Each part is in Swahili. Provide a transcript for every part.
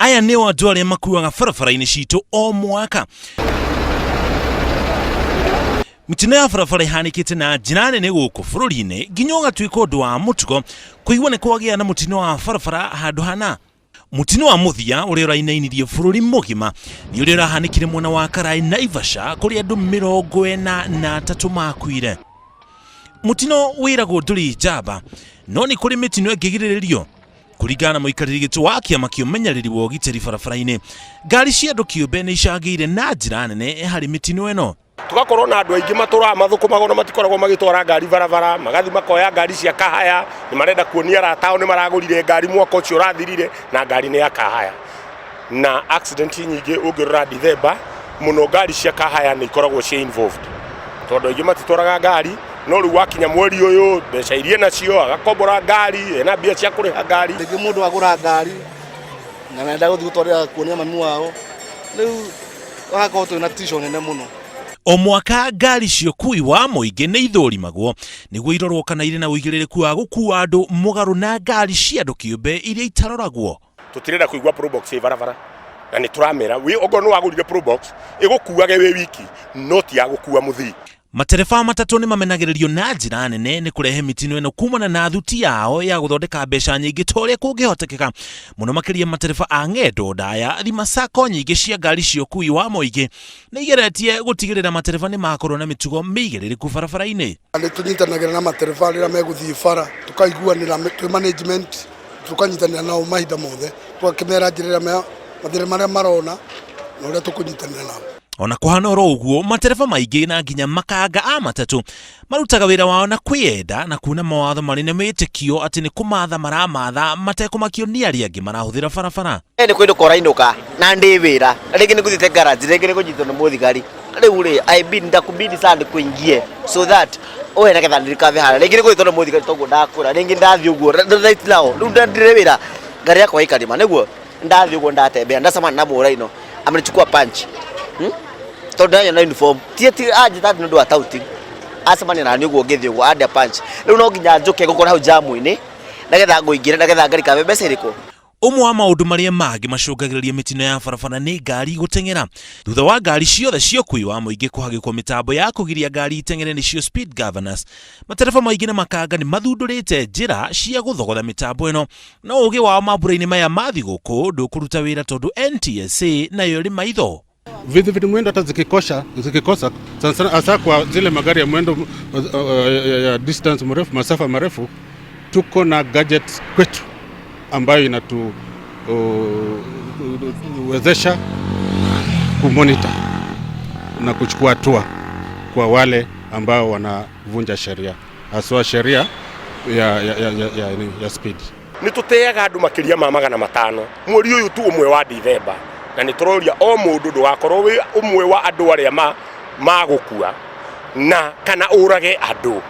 Aya nĩo andũ arĩa makuaga barabara-inĩ citũ o mwaka. Mitino ya barabara ihanĩkĩte na njira nene gũkũ bũrũri-inĩ nginya ũgatuĩka ũndũ wa mũtugo kũigua nĩ kwagĩa na mũtino wa barabara handũ hana. Mũtino wa mũthia ũrĩa ũrainainirie bũrũri mũgima nĩ ũrĩa ũrahanĩkire mwena wa Karai Naivasha kũrĩa andũ 43 makuire. Mũtino wĩragwo ndũrĩ njamba, no nĩ kũrĩ mĩtino ĩngĩgirĩrĩrio. Kũringana na mũikarĩri gĩtĩ wa kĩama kĩa ũmenyereri wa ũgitĩri barabara-inĩ, ngari cia andũ kĩũmbe nĩ icangĩire na njĩra nene harĩ mĩtino ĩno. Tugakorwo na andũ aingĩ matũraga mathũkũmaga na matikoragwo magĩtwara ngari barabara, magathi makoya ngari cia kahaya, nĩ marenda kuonia ratao nĩ maragũrire ngari mwaka ũcio ũrathirire na ngari nĩ ya kahaya. Na accident nyingĩ ũngĩrora Dithemba mũno ngari cia kahaya nĩ ikoragwo cia involved. Tondũ aingĩ matitwaraga ngari, no rĩu wakinya mweri ũyũ mbeca iria nacio agakombora ngari, ena mbia cia kũrĩha ngari. Rĩngĩ mũndũ agũra ngari na nenda gũthiĩ gũtwarĩra kuonia mami wao, rĩu wagakorwo twĩna tisho nene mũno. O mwaka ngari cia ũkui wa mũingĩ nĩ ithũrimagwo nĩguo irorwo kana irĩ na ũigĩrĩrĩku wa gũkua andũ mũgarũ na ngari cia andũ kĩũmbe iria itaroragwo. Tũtirenda kũigua probox ĩ barabara na nĩ tũramera okorwo nĩ wagũrire probox ĩgũkuage wĩ wiki no ti ya gũkua mũthii. Matereba matatũ nĩ mamenagĩrĩrio na njĩra nene nĩ kũrehe mitino ĩno kumana na thuti yao ya gũthondeka mbeca nyingĩ ta ũrĩa kũngĩhotekeka mũno makĩria matereba a ng'endo ndaya. Thima sako nyingĩ cia ngari cia ũkui wa mũingĩ nĩ igeretie gũtigĩrĩra matereba nĩ makorwo na mĩtugo mĩigĩrĩrĩku barabara-inĩ. Nĩ tũnyitanagĩra na matereba rĩrĩa megũthiĩ bara, tũkaiguanĩra twĩ management, tũkanyitanĩra nao mahinda mothe, tũgakĩmera njĩra mathĩna marĩa marona na ũrĩa tũkũnyitanĩra nao. Ona kũhana oro ũguo, matereba maingĩ na nginya makanga a matatũ marutaga wĩra wao na kwĩenda na kuna mawatho marĩ na mĩtĩkio atĩ nĩ kũmatha maramatha matekũmakio nĩ arĩa angĩ marahũthĩra barabara. Nĩ kwĩndũ korainũka na ndĩ wĩra, rĩngĩ nĩ gũthiĩte garage, rĩngĩ nĩ kũnyitwo nĩ mũthigari. Rĩu rĩ ndakubidi sana kũingie so that oe na getha ndirikave hara, rĩngĩ nĩ gũthitwo nĩ mũthigari toguo ndakũra, rĩngĩ ndathiĩ ũguo right now rĩu ndirĩ wĩra ngari yakwa ikarima, nĩguo ndathiĩ ũguo ndatembea ndacemana na mũraino amenichukua punch tondũ na uniform tieti aje tatu ndo atauti acemania na nĩguo ngĩthĩ ũguo ande punch. Rĩu no nginya njũke gũkora hau jamu-inĩ nagetha ngũingĩre nagetha ngari kabe mbeca irĩkũ. Ũmwe wa maũndũ marĩa mangĩ macũngagĩrĩria mĩtino ya barabara nĩ ngari gũteng'era. Thutha wa ngari ciothe cia ũkui wa mũingĩ kũhagĩkwo mĩtambo ya kũgiria ngari iteng'ere nĩcio speed governors, matereba maingĩ na makanga nĩ mathundũrĩte njĩra cia gũthogotha mĩtambo ĩno, no ũgĩ wao mambura-inĩ maya ma thigũkũ ndũkũruta wĩra tondũ NTSA nayo ĩrĩ maitho. Vidhibiti mwendo hata zikikosa sana hasa kwa zile magari ya mwendo ya distance mrefu, masafa marefu, tuko na gadgets kwetu ambayo inatuwezesha kumonitor na kuchukua hatua kwa wale ambao wanavunja sheria, haswa sheria ya speed. Nĩ tũteaga andũ makĩria ma 500 mweri ũyũ tu ũmwe wa Dithemba, na nĩ tũroria o mũndũ ndũgakorwo wĩ ũmwe wa andũ arĩa magũkua na kana ũrage andũ.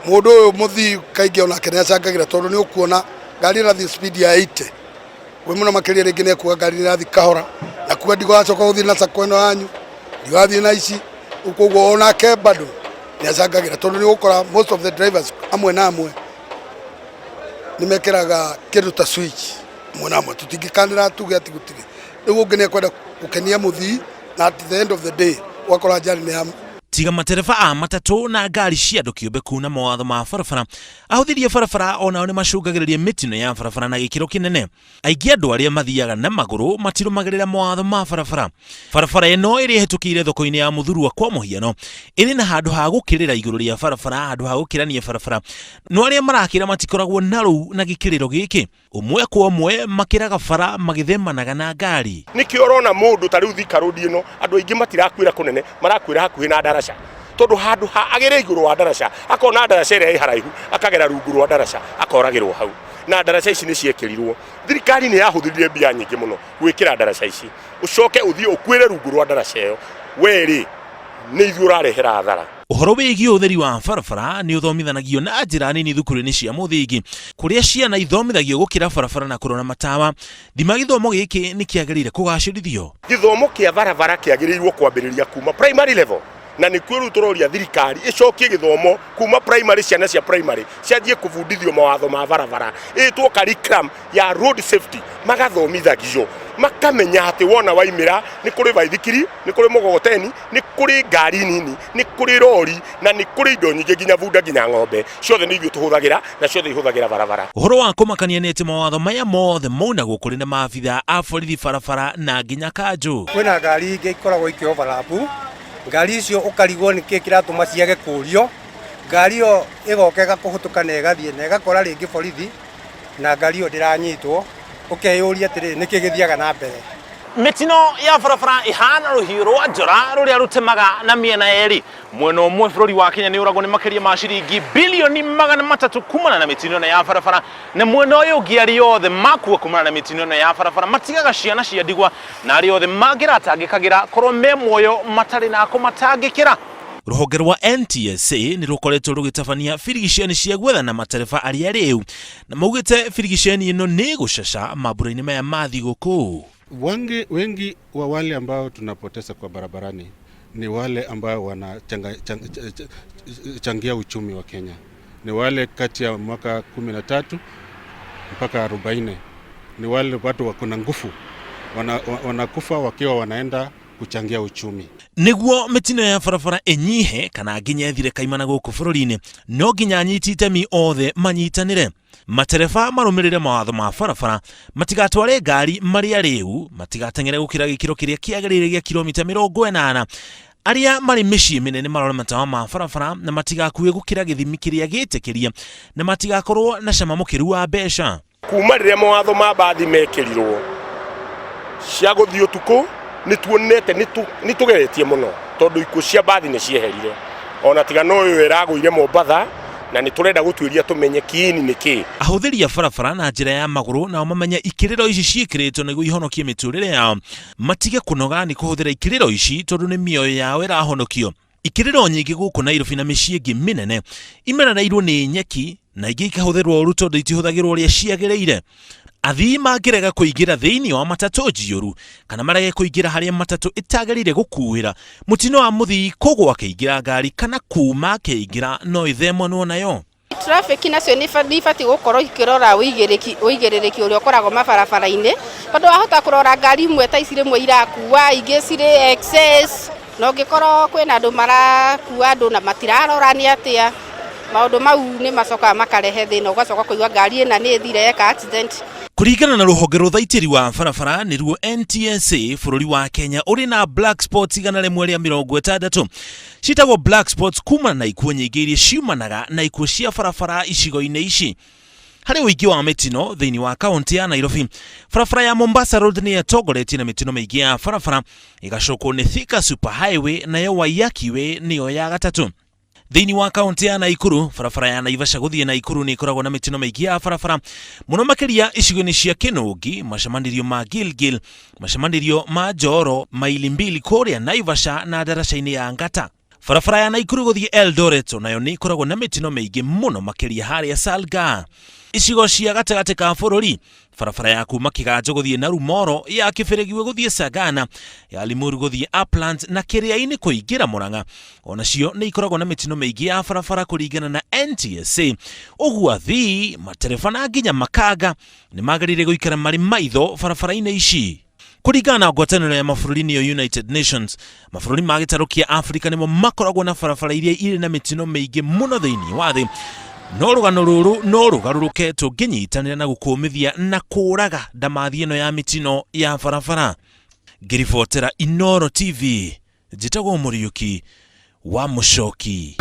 Mũndũ ũyũ mũthii kaingĩ onake nĩ acangagĩra tondũ nĩ ũkuona ngari ĩrathiĩ speed ya 80, we mũno makĩria rĩngĩ nĩ kuga ngari ĩrathiĩ kahora na kuga ndigacoka gũthiĩ na sako ĩno yanyu, ndigathiĩ na ici ũkoguo onake bado nĩ acangagĩra tondũ nĩ gũkora most of the drivers amwe na amwe nĩ mekĩraga kĩndũ ta switch amwe na amwe, tũtingĩkanĩra tuge ati gũtirĩ. Rĩu ũngĩ nĩ kwenda gũkenia mũthii na at the end of the day wakora njari nĩ tiga matereba a matatũ na ngari cia andũ kĩũmbe kuna mawatho ma barabara, ahũthĩrie barabara onao nĩ macũngagĩrĩria mĩtino ya barabara na gĩkĩro kĩnene. Aingĩ andũ arĩa mathiaga na magũrũ matirũmagĩrĩra mawatho ma barabara. Barabara ĩno ĩrĩa ĩhĩtũkĩire thoko-inĩ ya Mũthurua kwa mũhiano ĩrĩ na handũ ha gũkĩrĩra igũrũ rĩa barabara, handũ ha gũkĩrania barabara, no arĩa marakĩra matikoragwo na rũu na gĩkĩrĩro gĩkĩ. Ũmwe kwa ũmwe makĩraga bara magĩthemanaga na ngari. Nĩkĩo ũrona mũndũ ta rĩu Thika Road ĩno andũ aingĩ matirakwĩra kũnene, marakwĩra hakuhĩ na ndaraca, tondũ handũ ha agere igũrũ wa ndaraca akona ndaraca ĩrĩa ĩ haraihu akagera rungu rwa ndaraca akoragĩrwo hau. Na ndaraca ici nĩ ciekĩrirwo, thirikari nĩ yahũthĩrire mbia nyingĩ mũno gwĩkĩra ndaraca ici, ũcoke ũthiĩ ũkwĩre rungu rwa ndaraca ĩyo, werĩ nĩ ithuĩ ũrarehera hathara. Ũhoro wĩgiĩ ũtheri wa barabara nĩ ũthomithanagio na njĩra nini thukuru-inĩ cia mũthingi, kũrĩa ciana ithomithagio gũkĩra barabara na kũrora matawa. Thima gĩthomo gĩkĩ nĩ kĩagĩrĩire kũgacĩrithio. Gĩthomo kĩa barabara kĩagĩrĩirwo kwambĩrĩria kuma primary level, na nĩ kwĩrwo tũroria thirikari ĩcokie gĩthomo kuma primary, ciana cia primary cianjie kũbundithio mawatho ma barabara, ĩtwo curriculum ya road safety magathomithagio. makamenya ati wona waimira ni kuri baithikiri ni kuri mugogoteni ni kuri ngari nini ni kuri rori na ni kuri indo nyingi nginya bunda nginya ng'ombe ciothe ni ithuĩ tũhũthagĩra na ciothe ihũthagĩra barabara. Ũhoro wa kũmakania nĩ atĩ mawatho maya mothe maunagwo kũrĩ na maabitha a borithi barabara na nginya kanjũ. Kwĩna ngari ingĩ ikoragwo ikĩoverlapu, ngari icio ũkarigwo nĩkĩĩ kĩratũma ciage kũrio, ngari ĩyo ĩgoka ĩgakũhũtũka na ĩgathiĩ na ĩgakora rĩngĩ borithi na ngari ĩyo ndĩranyitwo, ũkeyũria atĩrĩ nĩkĩĩ gĩthiaga na mbere. Mitino ya barabara ihana rũhiũ rwa njora rũrĩa rũtemaga na mĩena yerĩ. Mwena ũmwe bũrũri wa Kenya nĩ ũragwo nĩ makĩria ma ciringi bilioni 300 kumana na mitino ya barabara, na mwena ũyũ ũngĩ arĩa othe makua kumana na mitino ya barabara matigaga ciana cia ndigwa na arĩa othe mangĩratangĩkagĩra korwo me muoyo matarĩ na kũmatangĩkĩra. Rũhonge rwa NTSA nĩ rũkoretwo rũgĩtabania birigiceni cia gwethana matereba arĩa rĩu, na maugĩte birigiceni ĩno nĩ gũcaca mambura-inĩ maya ma thigũkũ. Wengi wa wale ambao tunapoteza kwa barabarani ni wale ambao wanachangia uchumi wa Kenya. Ni wale kati ya mwaka 13 mpaka 40. Ni wale watu wako na nguvu. Wanakufa wakiwa wanaenda kuchangia uchumi. Niguo mitino ya barabara enyihe kana nginya ethire kaimana gũkũ bũrũri-inĩ, no nginya anyiti itemi othe manyitanĩre. Matereba marũmĩrĩre mawatho ma barabara, matigatware ngari marĩa rĩu, matigateng'ere gũkĩra gĩkĩro kĩrĩa kĩagĩrĩire gĩa kilomita 80. Arĩa marĩ mĩciĩ mĩnene marore matawa ma barabara na matigakue gũkĩra gĩthimi kĩrĩa gĩtĩkĩria, na matigakorwo na cama mũkĩru wa mbeca. Kuma rĩrĩa mawatho ma bathi mekĩrirwo cia gũthiĩ ũtukũ nĩ tuonete nĩ tũgeretie mũno tondũ ikuũ cia bathi nĩ cieherire. Ona tiga no ũyũ ĩragũire Mombatha na nĩ tũrenda gũtuĩria tũmenye kiini nĩkĩ. Ahũthĩri a barabara na njĩra ya magũrũ nao mamenya ikĩrĩro ici ciĩkĩrĩtwo nĩguo ihonokie mĩtũrĩre yao. Matige kũnoga nĩ kũhũthĩra ikĩrĩro ici tondũ nĩ mĩoyo yao ĩrahonokio. Ikĩrĩro nyingĩ gũkũ Nairobi na mĩciĩ ĩngĩ mĩnene imerereirwo nĩ nyeki na ingĩ ikahũthĩrwo ũru tondũ itihũthagĩrwo ũrĩa ciagĩrĩire. Athii mangĩrega kũingĩra thĩinĩ wa matatũ njiyũru kana marege kũingĩra harĩa matatũ ĩtagĩrĩire gũkuĩra, mũtino wa mũthii kũgwa akĩingĩra ngari kana kuma akĩingĩra no ĩthemonwo nayo. Traffic nacio nĩ ibatiĩ gũkorwo ikĩrora ũigĩrĩrĩki ũrĩa ũkoragwo mabarabara-inĩ, tondũ wahota kũrora ngari imwe ta ici rĩmwe irakua ingĩ cirĩ excess, no ũngĩkorwo kwĩna andũ marakua andũ na matirarora nĩ atĩa, maũndũ mau nĩ macokaga makarehe thĩna, ũgacoka kũigua ngari ĩna nĩ ĩthire eka accident. Kũringana na rũhonge rwa ũthaitĩri wa barabara nĩruo NTSA, bũrũri wa Kenya ũrĩ na black spots 160 citagwo black spots kumana na ikuũ nyingĩ iria ciumanaga na ikuũ cia barabara icigo-inĩ ici. Harĩ ũingĩ wa mitino thĩinĩ wa kaunti ya Nairobi, barabara ya Mombasa Road nĩ yatongoretie na mitino mĩingĩ ya barabara, ĩgacokwo nĩ Thika Super Highway nayo Waiyaki Way nĩyo ya gatatũ. Thĩinĩ wa kaunti ya Ikuru, barabara ya Naivasha gũthiĩ na Ikuru nĩ ikoragwo na mitino mĩingĩ ya barabara, mũno makĩria icigo-inĩ cia Kinungi, macemanĩrio ma Gilgil, macemanĩrio ma Njoro, maili 2 kũrĩa Naivasha na ndaraca-inĩ ya Ngata. Barabara ya Naikuru gũthiĩ Eldoret nayo nĩ ikoragwo na mitino mĩingĩ mũno makĩria harĩa Salga. Icigo cia gatagati ka bũrũri, barabara ya kuma Kĩganjo gũthiĩ na Rumoro, ya Kĩbĩrĩgĩwe gũthiĩ Sagana, ya Limuru gũthiĩ Uplands na Kĩrĩa-inĩ kũingĩra Murang'a, onacio nĩ ikoragwo na mitino mĩingĩ ya barabara kũringana na NTSA. Ũguo athii, matereba na nginya makanga nĩ magĩrĩire gũikara marĩ maitho barabara-inĩ ici. Kũringana na ngwatanĩro ya mabũrũri niyo United Nations, mabũrũri ma gĩtarũ kĩa Afrika nĩmo makoragwo na barabara iria irĩ na mitino mĩingĩ mũno thĩinĩ wa thĩ. No rũgano rũrũ no rũgarũrũke tũngĩnyitanĩra na gũkũmithia na kũraga ndamathi ĩno ya mitino ya barabara. Ngĩribotera Inooro TV, njĩtagwo Mũriũki wa Mũcoki.